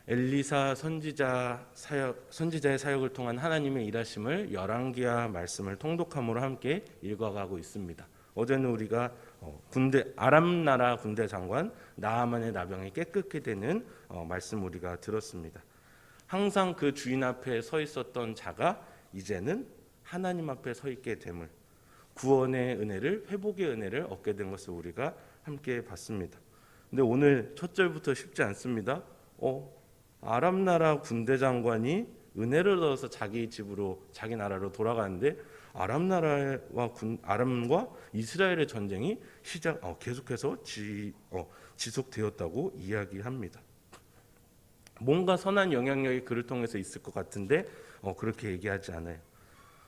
엘리사 선지자의 사역을 통한 하나님의 일하심을 열왕기하 말씀을 통독함으로 함께 읽어가고 있습니다. 어제는 우리가 아람 나라 군대 장관 나아만의 나병이 깨끗게 되는 말씀 우리가 들었습니다. 항상 그 주인 앞에 서 있었던 자가 이제는 하나님 앞에 서 있게 됨을, 구원의 은혜를, 회복의 은혜를 얻게 된 것을 우리가 함께 봤습니다. 근데 오늘 첫 절부터 쉽지 않습니다. 아람 나라 군대 장관이 은혜를 얻어서 자기 집으로, 자기 나라로 돌아가는데 아람과 이스라엘의 전쟁이 계속해서 지속되었다고 이야기합니다. 뭔가 선한 영향력이 그를 통해서 있을 것 같은데 그렇게 얘기하지 않아요.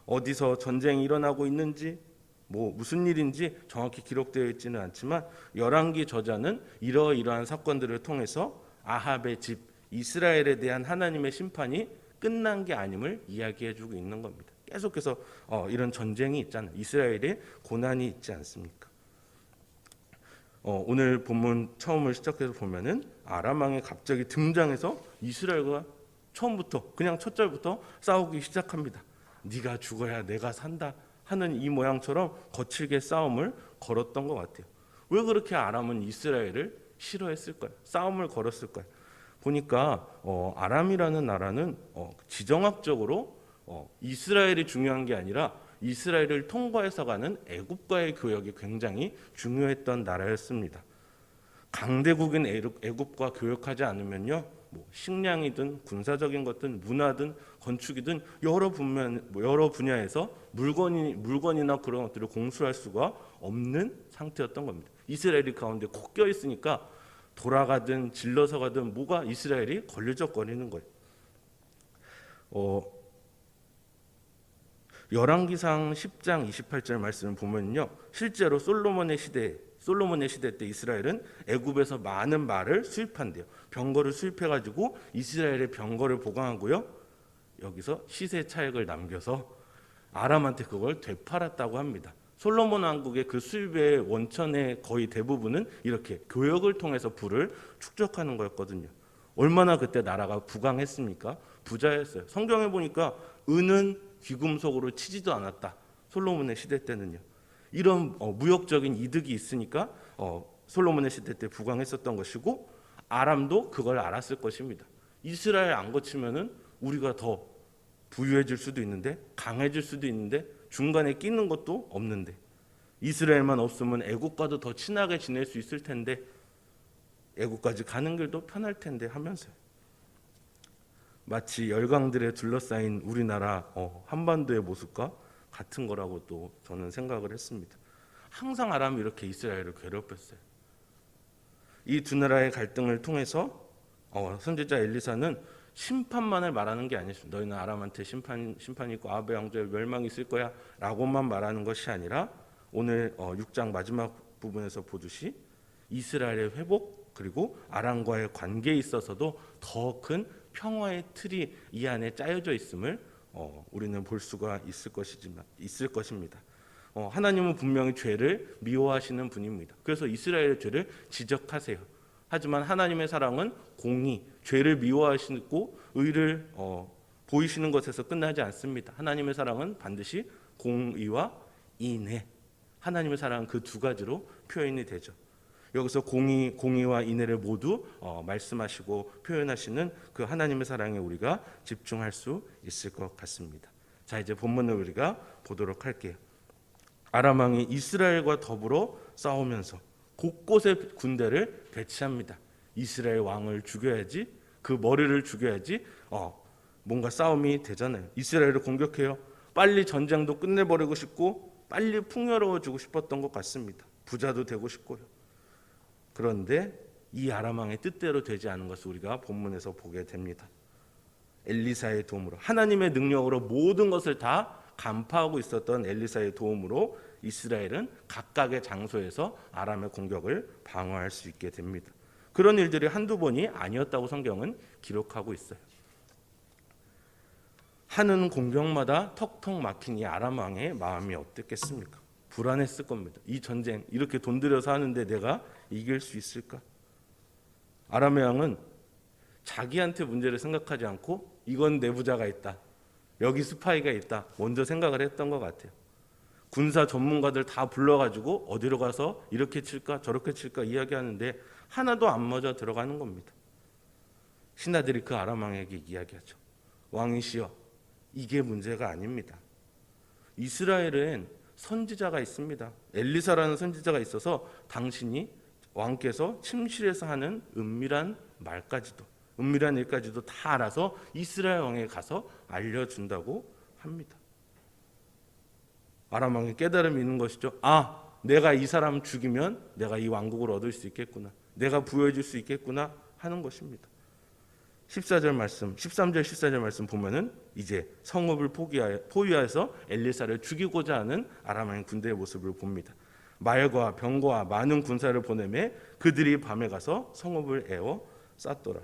어디서 전쟁이 일어나고 있는지, 무슨 일인지 정확히 기록되어 있지는 않지만 열왕기 저자는 이러이러한 사건들을 통해서 아합의 집 이스라엘에 대한 하나님의 심판이 끝난 게 아님을 이야기해주고 있는 겁니다. 계속해서 이런 전쟁이 있잖아요. 이스라엘에 고난이 있지 않습니까? 오늘 본문 처음을 시작해서 보면은 아람 왕이 갑자기 등장해서 이스라엘과 처음부터 그냥 첫 절부터 싸우기 시작합니다. 네가 죽어야 내가 산다 하는 이 모양처럼 거칠게 싸움을 걸었던 것 같아요. 왜 그렇게 아람은 이스라엘을 싫어했을까요? 싸움을 걸었을까요? 보니까 아람이라는 나라는 지정학적으로 이스라엘이 중요한 게 아니라 이스라엘을 통과해서 가는 애굽과의 교역이 굉장히 중요했던 나라였습니다. 강대국인 애굽과 교역하지 않으면요, 식량이든 군사적인 것든 문화든 건축이든 여러 분야에서 물건이나 그런 것들을 공수할 수가 없는 상태였던 겁니다. 이스라엘이 가운데 꼭 껴 있으니까 돌아가든 질러서 가든 뭐가 이스라엘이 걸리적거리는 거예요. 열왕기상 10장 28절 말씀을 보면요, 실제로 솔로몬의 시대 때 이스라엘은 애굽에서 많은 말을 수입한대요. 병거를 수입해가지고 이스라엘의 병거를 보강하고요, 여기서 시세 차익을 남겨서 아람한테 그걸 되팔았다고 합니다. 솔로몬 왕국의 그 수입의 원천의 거의 대부분은 이렇게 교역을 통해서 부를 축적하는 거였거든요. 얼마나 그때 나라가 부강했습니까? 부자였어요. 성경에 보니까 은은 귀금속으로 치지도 않았다. 솔로몬의 시대 때는요. 이런 무역적인 이득이 있으니까 솔로몬의 시대 때 부강했었던 것이고, 아람도 그걸 알았을 것입니다. 이스라엘 안 거치면은 우리가 더 부유해질 수도 있는데, 강해질 수도 있는데, 중간에 끼는 것도 없는데, 이스라엘만 없으면 애국과도 더 친하게 지낼 수 있을 텐데, 애국까지 가는 길도 편할 텐데 하면서요. 마치 열강들에 둘러싸인 우리나라 한반도의 모습과 같은 거라고 또 저는 생각을 했습니다. 항상 아람이 이렇게 이스라엘을 괴롭혔어요. 이 두 나라의 갈등을 통해서 선지자 엘리사는 심판만을 말하는 게 아니었습니다. 너희는 아람한테 심판이 있고 아합의 왕조에 멸망이 있을 거야 라고만 말하는 것이 아니라 오늘 6장 마지막 부분에서 보듯이 이스라엘의 회복, 그리고 아람과의 관계에 있어서도 더 큰 평화의 틀이 이 안에 짜여져 있음을 우리는 볼 수가 있을 것입니다. 하나님은 분명히 죄를 미워하시는 분입니다. 그래서 이스라엘의 죄를 지적하세요. 하지만 하나님의 사랑은 공의, 죄를 미워하시고 의를 보이시는 것에서 끝나지 않습니다. 하나님의 사랑은 반드시 공의와 인애, 하나님의 사랑은 그 두 가지로 표현이 되죠. 여기서 공의와 인애를 모두 말씀하시고 표현하시는 그 하나님의 사랑에 우리가 집중할 수 있을 것 같습니다. 자, 이제 본문을 우리가 보도록 할게요. 아람 왕이 이스라엘과 더불어 싸우면서 곳곳에 군대를 배치합니다. 이스라엘 왕을 죽여야지, 그 머리를 죽여야지 뭔가 싸움이 되잖아요. 이스라엘을 공격해요. 빨리 전쟁도 끝내버리고 싶고 빨리 풍요로워지고 싶었던 것 같습니다. 부자도 되고 싶고요. 그런데 이 아람 왕의 뜻대로 되지 않은 것을 우리가 본문에서 보게 됩니다. 엘리사의 도움으로, 하나님의 능력으로 모든 것을 다 간파하고 있었던 엘리사의 도움으로 이스라엘은 각각의 장소에서 아람의 공격을 방어할 수 있게 됩니다. 그런 일들이 한두 번이 아니었다고 성경은 기록하고 있어요. 하는 공격마다 턱턱 막힌 이 아람 왕의 마음이 어땠겠습니까? 불안했을 겁니다. 이 전쟁 이렇게 돈 들여서 하는데 내가 이길 수 있을까? 아람의 왕은 자기한테 문제를 생각하지 않고 이건 내부자가 있다, 여기 스파이가 있다, 먼저 생각을 했던 것 같아요. 군사 전문가들 다 불러가지고 어디로 가서 이렇게 칠까 저렇게 칠까 이야기하는데 하나도 안 맞아 들어가는 겁니다. 신하들이 그 아람 왕에게 이야기하죠. 왕이시여, 이게 문제가 아닙니다. 이스라엘엔 선지자가 있습니다. 엘리사라는 선지자가 있어서 당신이 왕께서 침실에서 하는 은밀한 일까지도 다 알아서 이스라엘 왕에 가서 알려준다고 합니다. 아람 왕이 깨달음이 있는 것이죠. 내가 이 사람 죽이면 내가 이 왕국을 얻을 수 있겠구나, 내가 부여해줄 수 있겠구나 하는 것입니다. 13절 말씀 보면은 이제 성읍을 포위하여서 엘리사를 죽이고자 하는 아람 왕 군대의 모습을 봅니다. 말과 병거와 많은 군사를 보내매 그들이 밤에 가서 성읍을 에워 쌌더라.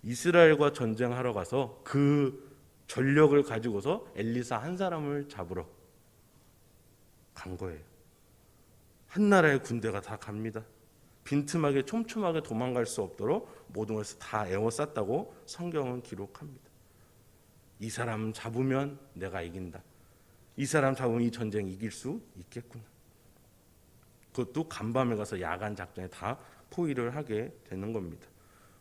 이스라엘과 전쟁하러 가서 그 전력을 가지고서 엘리사 한 사람을 잡으러 간 거예요. 한 나라의 군대가 다 갑니다. 빈틈하게 촘촘하게 도망갈 수 없도록 모든 것을 다 에워쌌다고 성경은 기록합니다. 이 사람 잡으면 내가 이긴다, 이 사람 잡으면 이 전쟁 이길 수 있겠구나. 그것도 간밤에 가서 야간 작전에 다 포위를 하게 되는 겁니다.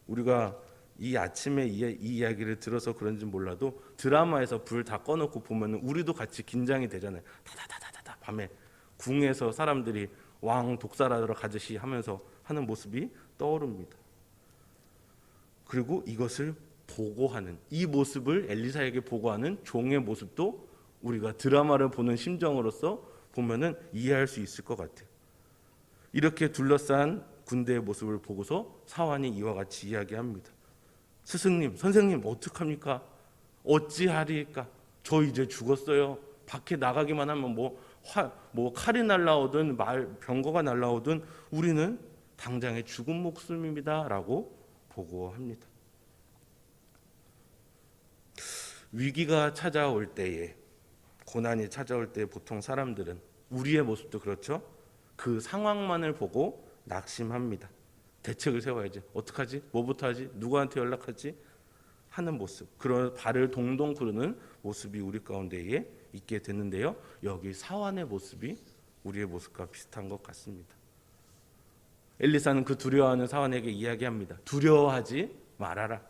우리가 이 아침에 이 이야기를 들어서 그런지 몰라도 드라마에서 불 다 꺼놓고 보면 우리도 같이 긴장이 되잖아요. 다다다다다 밤에 궁에서 사람들이 왕 독살하러 가듯이 하면서 하는 모습이 떠오릅니다. 그리고 이것을 보고하는, 이 모습을 엘리사에게 보고하는 종의 모습도 우리가 드라마를 보는 심정으로서 보면은 이해할 수 있을 것 같아요. 이렇게 둘러싼 군대의 모습을 보고서 사환이 이와 같이 이야기합니다. 스승님, 선생님, 어떡합니까? 어찌하리까? 저 이제 죽었어요. 밖에 나가기만 하면 뭐 칼이 날라오든 병거가 날라오든 우리는 당장의 죽은 목숨입니다라고 보고합니다. 위기가 찾아올 때에, 고난이 찾아올 때 보통 사람들은, 우리의 모습도 그렇죠, 그 상황만을 보고 낙심합니다. 대책을 세워야지, 어떡하지, 뭐부터 하지, 누구한테 연락하지 하는 모습, 그런 발을 동동 구르는 모습이 우리 가운데에 있게 되는데요, 여기 사환의 모습이 우리의 모습과 비슷한 것 같습니다. 엘리사는 그 두려워하는 사환에게 이야기합니다. 두려워하지 말아라.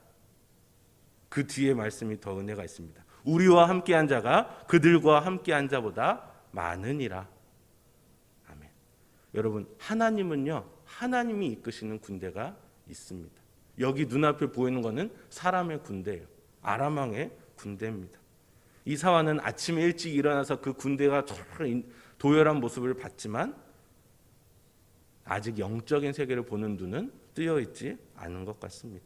그 뒤에 말씀이 더 은혜가 있습니다. 우리와 함께한 자가 그들과 함께한 자보다 많으니라. 아멘. 여러분, 하나님은요, 하나님이 이끄시는 군대가 있습니다. 여기 눈앞에 보이는 것은 사람의 군대예요. 아람 왕의 군대입니다. 이 사환은 아침에 일찍 일어나서 그 군대가 도열한 모습을 봤지만 아직 영적인 세계를 보는 눈은 뜨여 있지 않은 것 같습니다.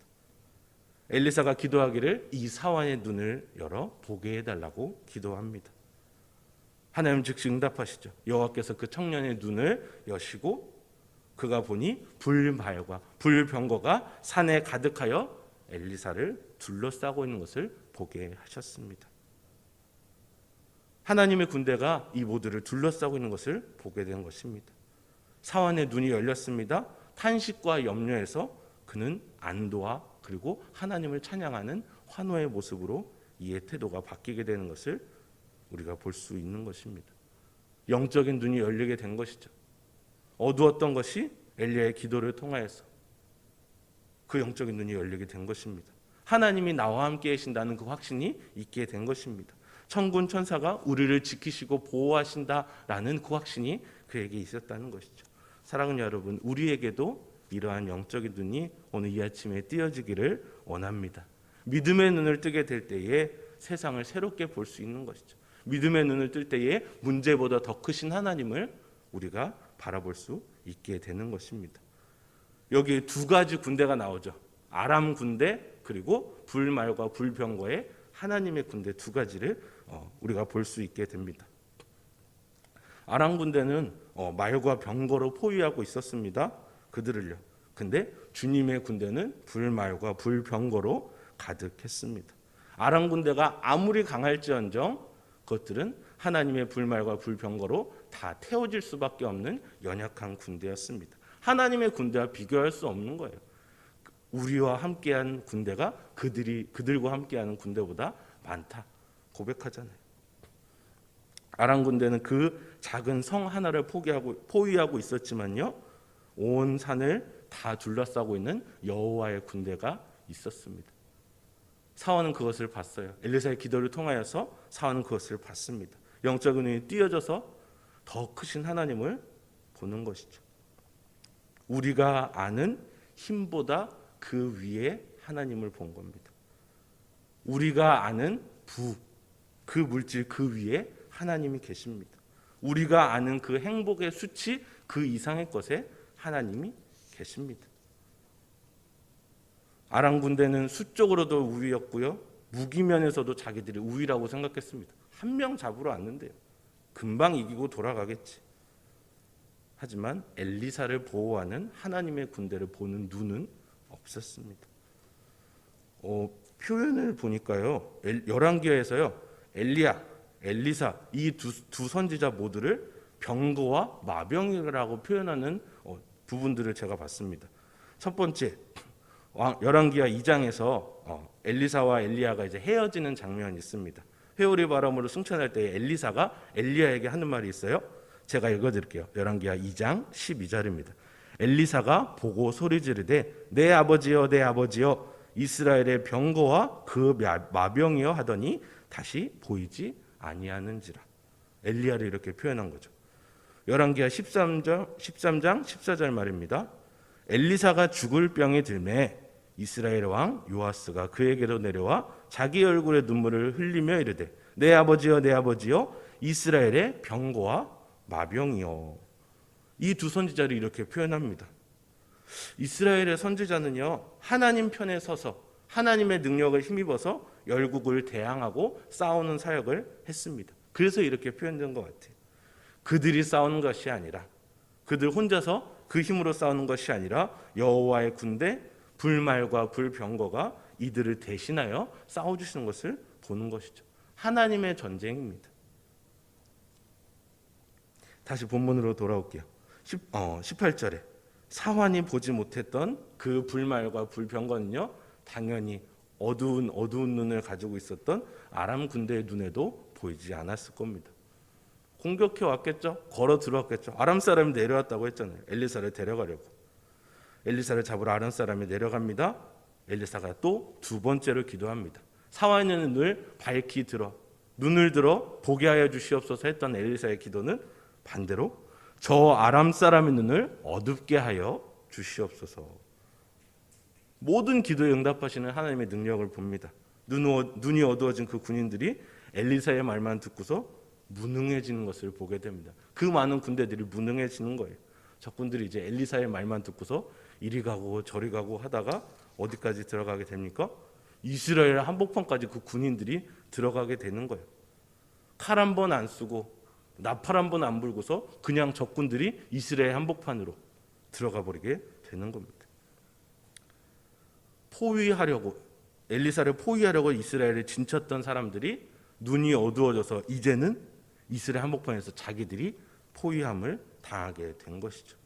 엘리사가 기도하기를 이 사환의 눈을 열어 보게 해달라고 기도합니다. 하나님 즉시 응답하시죠. 여호와께서 그 청년의 눈을 여시고 그가 보니 불말과 불병거가 산에 가득하여 엘리사를 둘러싸고 있는 것을 보게 하셨습니다. 하나님의 군대가 이 모두를 둘러싸고 있는 것을 보게 된 것입니다. 사환의 눈이 열렸습니다. 탄식과 염려에서 그는 안도와 그리고 하나님을 찬양하는 환호의 모습으로 이의 태도가 바뀌게 되는 것을 우리가 볼 수 있는 것입니다. 영적인 눈이 열리게 된 것이죠. 어두웠던 것이 엘리야의 기도를 통하여서 그 영적인 눈이 열리게 된 것입니다. 하나님이 나와 함께 계신다는 그 확신이 있게 된 것입니다. 천군 천사가 우리를 지키시고 보호하신다라는 그 확신이 그에게 있었다는 것이죠. 사랑하는 여러분, 우리에게도 이러한 영적인 눈이 오늘 이 아침에 띄어지기를 원합니다. 믿음의 눈을 뜨게 될 때에 세상을 새롭게 볼 수 있는 것이죠. 믿음의 눈을 뜰 때에 문제보다 더 크신 하나님을 우리가 바라볼 수 있게 되는 것입니다. 여기 두 가지 군대가 나오죠. 아람 군대 그리고 불말과 불병거의 하나님의 군대 두 가지를 우리가 볼 수 있게 됩니다. 아람 군대는 말과 병거로 포위하고 있었습니다. 그들을요. 근데 주님의 군대는 불말과 불병거로 가득했습니다. 아람 군대가 아무리 강할지언정 그것들은 하나님의 불말과 불병거로 다 태워질 수밖에 없는 연약한 군대였습니다. 하나님의 군대와 비교할 수 없는 거예요. 우리와 함께한 군대가 그들과 함께하는 군대보다 많다 고백하잖아요. 아람 군대는 그 작은 성 하나를 포위하고 있었지만요, 온 산을 다 둘러싸고 있는 여호와의 군대가 있었습니다. 사울은 그것을 봤어요. 엘리사의 기도를 통하여서 사울은 그것을 봤습니다. 영적인 눈이 띄어져서 더 크신 하나님을 보는 것이죠. 우리가 아는 힘보다 그 위에 하나님을 본 겁니다. 우리가 아는 그 물질 그 위에 하나님이 계십니다. 우리가 아는 그 행복의 수치 그 이상의 것에 하나님이 계십니다. 아람 군대는 수적으로도 우위였고요, 무기면에서도 자기들이 우위라고 생각했습니다. 한 명 잡으러 왔는데요, 금방 이기고 돌아가겠지. 하지만 엘리사를 보호하는 하나님의 군대를 보는 눈은 없었습니다. 표현을 보니까요, 열왕기하에서요, 엘리사 이 두 선지자 모두를 병거와 마병이라고 표현하는 부분들을 제가 봤습니다. 첫 번째, 열왕기하 2장에서 엘리사와 엘리야가 이제 헤어지는 장면이 있습니다. 회오리 바람으로 승천할 때 엘리사가 엘리야에게 하는 말이 있어요. 제가 읽어드릴게요. 열왕기하 2장 12절입니다. 엘리사가 보고 소리 지르되 내 아버지여 내 아버지여 이스라엘의 병거와 그 마병이여 하더니 다시 보이지 아니하는지라. 엘리야를 이렇게 표현한 거죠. 열왕기하 13장 14절 말입니다. 엘리사가 죽을 병이 들매 이스라엘 왕 요아스가 그에게로 내려와 자기 얼굴에 눈물을 흘리며 이르되 내 아버지여 내 아버지여 이스라엘의 병거와 마병이요. 이 두 선지자를 이렇게 표현합니다. 이스라엘의 선지자는요, 하나님 편에 서서 하나님의 능력을 힘입어서 열국을 대항하고 싸우는 사역을 했습니다. 그래서 이렇게 표현된 것 같아요. 그들이 싸우는 것이 아니라, 그들 혼자서 그 힘으로 싸우는 것이 아니라 여호와의 군대 불말과 불병거가 이들을 대신하여 싸워주시는 것을 보는 것이죠. 하나님의 전쟁입니다. 다시 본문으로 돌아올게요. 18절에 사환이 보지 못했던 그 불말과 불병거는요, 당연히 어두운 눈을 가지고 있었던 아람 군대의 눈에도 보이지 않았을 겁니다. 공격해 왔겠죠. 걸어 들어왔겠죠. 아람 사람이 내려왔다고 했잖아요. 엘리사를 데려가려고. 엘리사를 잡으러 아람 사람이 내려갑니다. 엘리사가 또 두 번째로 기도합니다. 사환의 눈을 밝히 들어 눈을 들어 보게 하여 주시옵소서 했던 엘리사의 기도는 반대로 저 아람 사람의 눈을 어둡게 하여 주시옵소서. 모든 기도에 응답하시는 하나님의 능력을 봅니다. 눈이 어두워진 그 군인들이 엘리사의 말만 듣고서 무능해지는 것을 보게 됩니다. 그 많은 군대들이 무능해지는 거예요. 적군들이 이제 엘리사의 말만 듣고서 이리 가고 저리 가고 하다가 어디까지 들어가게 됩니까? 이스라엘 한복판까지 그 군인들이 들어가게 되는 거예요. 칼 한 번 안 쓰고 나팔 한 번 안 불고서 그냥 적군들이 이스라엘 한복판으로 들어가 버리게 되는 겁니다. 엘리사를 포위하려고 이스라엘을 진쳤던 사람들이 눈이 어두워져서 이제는 이스라엘 한복판에서 자기들이 포위함을 당하게 된 것이죠.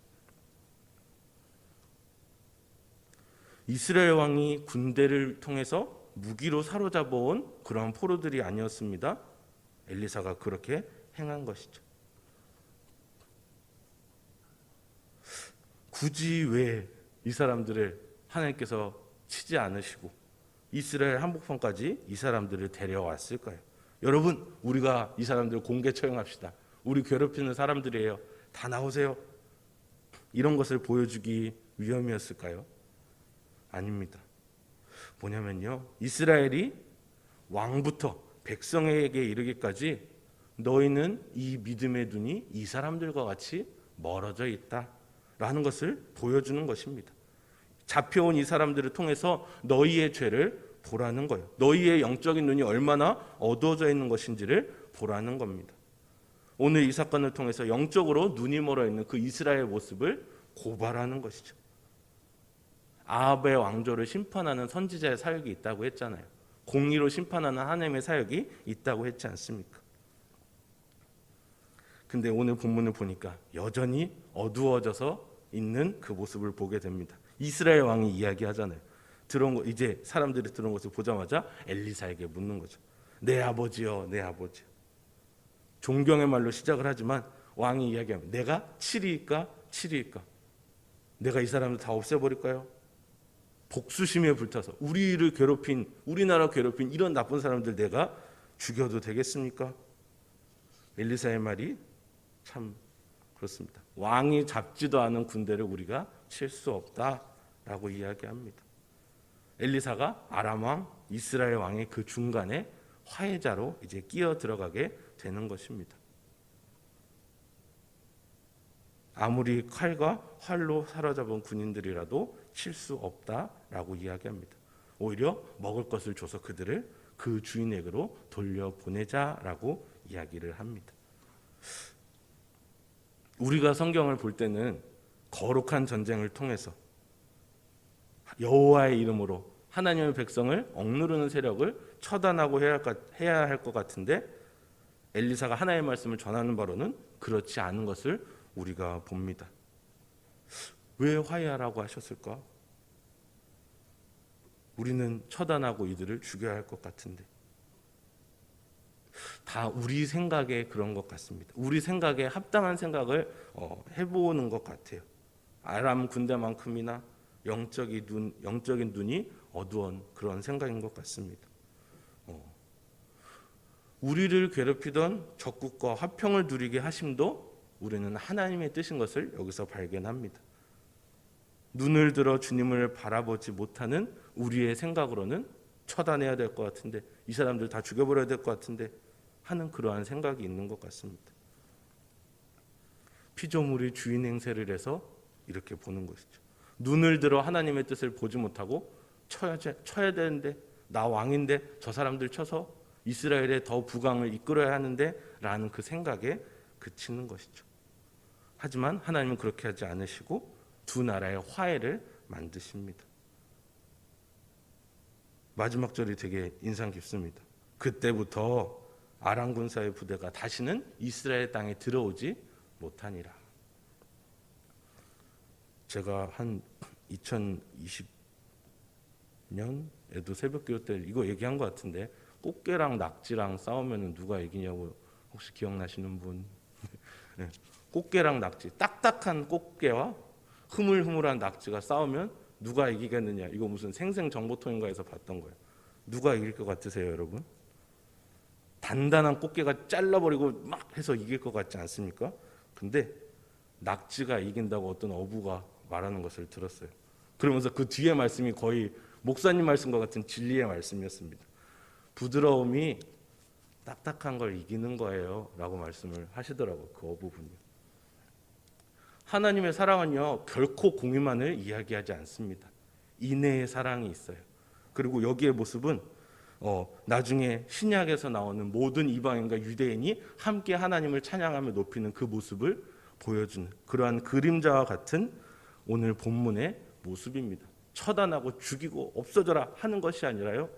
이스라엘 왕이 군대를 통해서 무기로 사로잡아온 그런 포로들이 아니었습니다. 엘리사가 그렇게 행한 것이죠. 굳이 왜 이 사람들을 하나님께서 치지 않으시고 이스라엘 한복판까지 이 사람들을 데려왔을까요? 여러분, 우리가 이 사람들을 공개 처형합시다. 우리 괴롭히는 사람들이에요. 다 나오세요. 이런 것을 보여주기 위함이었을까요? 아닙니다. 뭐냐면요, 이스라엘이 왕부터 백성에게 이르기까지 너희는 이 믿음의 눈이 이 사람들과 같이 멀어져 있다라는 것을 보여주는 것입니다. 잡혀온 이 사람들을 통해서 너희의 죄를 보라는 거예요. 너희의 영적인 눈이 얼마나 어두워져 있는 것인지를 보라는 겁니다. 오늘 이 사건을 통해서 영적으로 눈이 멀어 있는 그 이스라엘 모습을 고발하는 것이죠. 아합의 왕조를 심판하는 선지자의 사역이 있다고 했잖아요. 공의로 심판하는 하나님의 사역이 있다고 했지 않습니까? 근데 오늘 본문을 보니까 여전히 어두워져서 있는 그 모습을 보게 됩니다. 이스라엘 왕이 이야기하잖아요. 들어온 거, 이제 사람들이 들어온 것을 보자마자 엘리사에게 묻는 거죠. 내 아버지요, 내 아버지요. 존경의 말로 시작을 하지만 왕이 이야기하면 내가 7위일까? 7위일까? 내가 이 사람들 다 없애버릴까요? 복수심에 불타서 우리를 괴롭힌, 우리나라 괴롭힌 이런 나쁜 사람들 내가 죽여도 되겠습니까? 엘리사의 말이 참 그렇습니다. 왕이 잡지도 않은 군대를 우리가 칠 수 없다라고 이야기합니다. 엘리사가 아람 왕, 이스라엘 왕의 그 중간에 화해자로 이제 끼어 들어가게 되는 것입니다. 아무리 칼과 활로 사로잡은 군인들이라도 칠 수 없다라고 이야기합니다. 오히려 먹을 것을 줘서 그들을 그 주인에게로 돌려보내자라고 이야기를 합니다. 우리가 성경을 볼 때는 거룩한 전쟁을 통해서 여호와의 이름으로 하나님의 백성을 억누르는 세력을 처단하고 해야 할 것 같은데 엘리사가 하나님의 말씀을 전하는 바로는 그렇지 않은 것을 우리가 봅니다. 왜 화해하라고 하셨을까? 우리는 처단하고 이들을 죽여야 할 것 같은데 다 우리 생각에 그런 것 같습니다. 우리 생각에 합당한 생각을 해보는 것 같아요. 아람 군대만큼이나 영적인 눈이 어두운 그런 생각인 것 같습니다. 우리를 괴롭히던 적국과 화평을 누리게 하심도 우리는 하나님의 뜻인 것을 여기서 발견합니다. 눈을 들어 주님을 바라보지 못하는 우리의 생각으로는 처단해야 될 것 같은데 이 사람들 다 죽여버려야 될 것 같은데 하는 그러한 생각이 있는 것 같습니다. 피조물이 주인 행세를 해서 이렇게 보는 것이죠. 눈을 들어 하나님의 뜻을 보지 못하고 쳐야 되는데 나 왕인데 저 사람들 쳐서 이스라엘의 더 부강을 이끌어야 하는데 라는 그 생각에 그치는 것이죠. 하지만 하나님은 그렇게 하지 않으시고 두 나라의 화해를 만드십니다. 마지막 절이 되게 인상 깊습니다. 그때부터 아람 군사의 부대가 다시는 이스라엘 땅에 들어오지 못하니라. 제가 한 2020년에도 새벽기도 때 이거 얘기한 것 같은데 꽃게랑 낙지랑 싸우면 누가 이기냐고 혹시 기억나시는 분? 네. 꽃게랑 낙지, 딱딱한 꽃게와 흐물흐물한 낙지가 싸우면 누가 이기겠느냐? 이거 무슨 생생정보통인가에서 봤던 거예요. 누가 이길 것 같으세요, 여러분? 단단한 꽃게가 잘라버리고 막 해서 이길 것 같지 않습니까? 근데 낙지가 이긴다고 어떤 어부가 말하는 것을 들었어요. 그러면서 그 뒤에 말씀이 거의 목사님 말씀과 같은 진리의 말씀이었습니다. 부드러움이 딱딱한 걸 이기는 거예요 라고 말씀을 하시더라고요. 그 어부분이. 하나님의 사랑은요 결코 공의만을 이야기하지 않습니다. 인내의 사랑이 있어요. 그리고 여기의 모습은 나중에 신약에서 나오는 모든 이방인과 유대인이 함께 하나님을 찬양하며 높이는 그 모습을 보여주는 그러한 그림자와 같은 오늘 본문의 모습입니다. 처단하고 죽이고 없어져라 하는 것이 아니라요,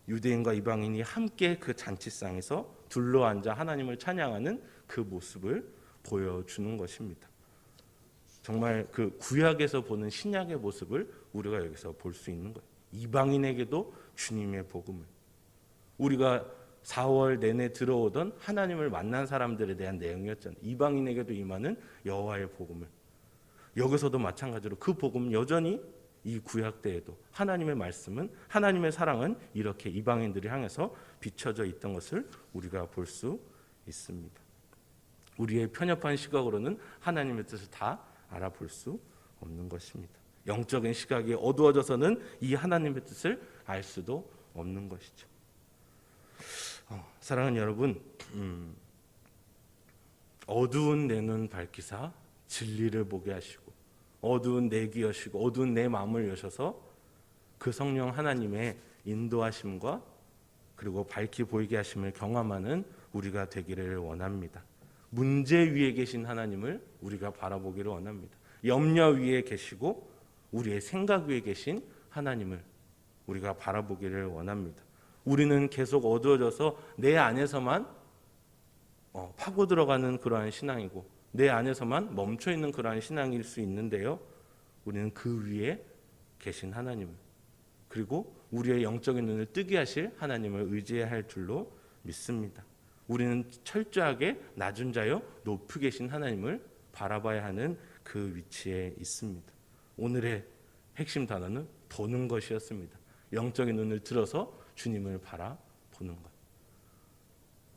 유대인과 이방인이 함께 그 잔치상에서 둘러앉아 하나님을 찬양하는 그 모습을 보여주는 것입니다. 정말 그 구약에서 보는 신약의 모습을 우리가 여기서 볼 수 있는 거예요. 이방인에게도 주님의 복음을, 우리가 4월 내내 들어오던 하나님을 만난 사람들에 대한 내용이었잖아요. 이방인에게도 임하는 여호와의 복음을, 여기서도 마찬가지로 그 복음은 여전히 이 구약 때에도 하나님의 말씀은, 하나님의 사랑은 이렇게 이방인들을 향해서 비춰져 있던 것을 우리가 볼 수 있습니다. 우리의 편협한 시각으로는 하나님의 뜻을 다 알아볼 수 없는 것입니다. 영적인 시각이 어두워져서는 이 하나님의 뜻을 알 수도 없는 것이죠. 사랑하는 여러분, 어두운 내 눈 밝히사 진리를 보게 하시고 어두운 내 귀 여시고 어두운 내 마음을 여셔서 그 성령 하나님의 인도하심과 그리고 밝히 보이게 하심을 경험하는 우리가 되기를 원합니다. 문제 위에 계신 하나님을 우리가 바라보기를 원합니다. 염려 위에 계시고 우리의 생각 위에 계신 하나님을 우리가 바라보기를 원합니다. 우리는 계속 어두워져서 내 안에서만 파고 들어가는 그러한 신앙이고 내 안에서만 멈춰있는 그러한 신앙일 수 있는데요, 우리는 그 위에 계신 하나님, 그리고 우리의 영적인 눈을 뜨게 하실 하나님을 의지해야 할 줄로 믿습니다. 우리는 철저하게 낮은 자요 높이 계신 하나님을 바라봐야 하는 그 위치에 있습니다. 오늘의 핵심 단어는 보는 것이었습니다. 영적인 눈을 들어서 주님을 바라보는 것.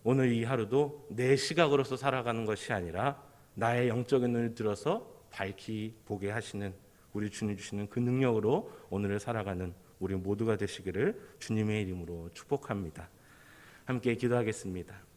오늘 이 하루도 내 시각으로서 살아가는 것이 아니라 나의 영적인 눈을 들어서 밝히 보게 하시는 우리 주님 주시는 그 능력으로 오늘을 살아가는 우리 모두가 되시기를 주님의 이름으로 축복합니다. 함께 기도하겠습니다.